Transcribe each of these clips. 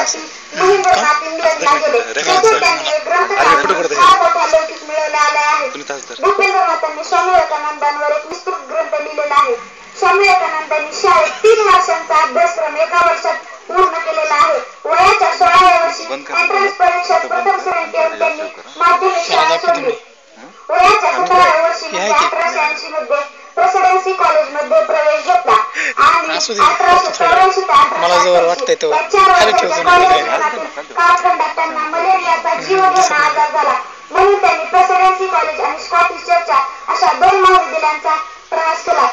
करण्यासाठी महिभरात इंग्लंडला गेले. तेथे त्यांनी ग्रंथकारणात फार मोठा लौकिक मिळवले आहेत. भूपेंद्रनाथांनी स्वामी विवेकानंदांवर एक विस्तृत ग्रंथ लिहिलेला आहे. स्वामी विवेकानंदांनी शाळेत 3 वर्षांचा अभ्यासक्रम एका वर्षात पूर्ण केलेला आहे. वयाच्या 16व्या वर्षी एंट्रन्स परीक्षेत प्रथम श्रेणी घेऊन त्यांनी माध्यमिक शाळा सोडली. वयाच्या 17व्या वर्षी म्हणजे 1880 मध्ये प्रेसिडेन्सी कॉलेजमध्ये प्रवेश घेतला आणि 1884 ते 1888 या 4 वर्षाच्या कॉलेज जीवनातील कालखंडात त्यांना मलेरियाचा जीवघेणा आजार झाला. म्हणून त्यांनी प्रेसिडेन्सी कॉलेज आणि स्कॉटिश चर्चच्या अशा 2 महाविद्यालयांचा प्रवास केला.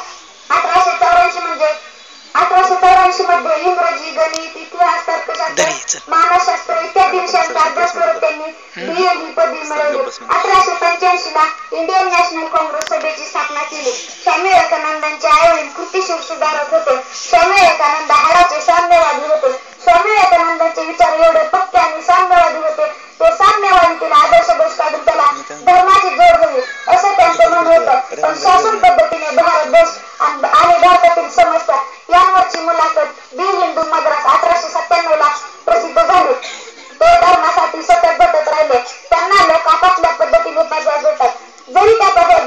1884 मध्ये इंग्रजी, गणित, इतिहास, तर्कशास्त्र, मानसशास्त्र इत्यादी विषयांचा अभ्यास करत त्यांनी BA ही पदवी मिळवली. 1885 ला इंडियन नॅशनल काँग्रेस सभेची स्थापना केली. स्वामी विवेकानंदांचे आईवडील कृतिशील सुधारक होते. स्वामी विवेकानंद हाडाचे साम्यवादी होते. स्वामी विवेकानंदांचे विचार एवढे पक्के आणि साम्यवादी होते ते साम्यवादीतील आदर्श दोष काढून त्याला धर्माची जोड हवी असं त्यांचं म्हणणं होतं. पण शासन पद्धतीने भारत देश आणि भारतातील समस्या यांवरची मुलाखत दी हिंदू मद्रास 1897 ला प्रसिद्ध झाली. ते धर्मासाठी सतत झटत राहिले. त्यांना लोक आपापल्या पद्धतीने पदव्या देतात. जरी त्या पदव्या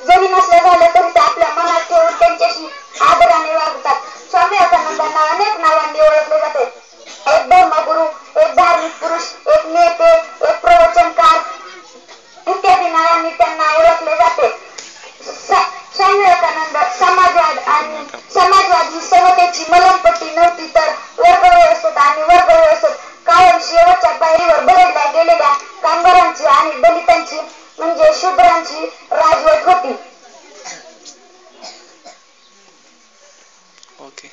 जरी नसल्या झाल्या तरी ते आपल्या मनात ठेवून त्यांच्याशी आदराने वागतात. स्वामी विवेकानंदांना अनेक नावांनी ओळखले जाते. एक धर्मगुरू, एक धार्मिक पुरुष, एक नेते, एक प्रवचनकार इत्यादी नावांनी त्यांना ओळखले जाते. स्वामी विवेकानंद समाजवाद ही समतेची मलमपट्टी नव्हती तर वर्गव्यवस्थेत आणि वर्गव्यवस्थेत कायम शेवटच्या पायरीवर बदलल्या गेलेल्या कामगारांची आणि दलितांची म्हणजे शूद्रांची राजवट होती. ओके.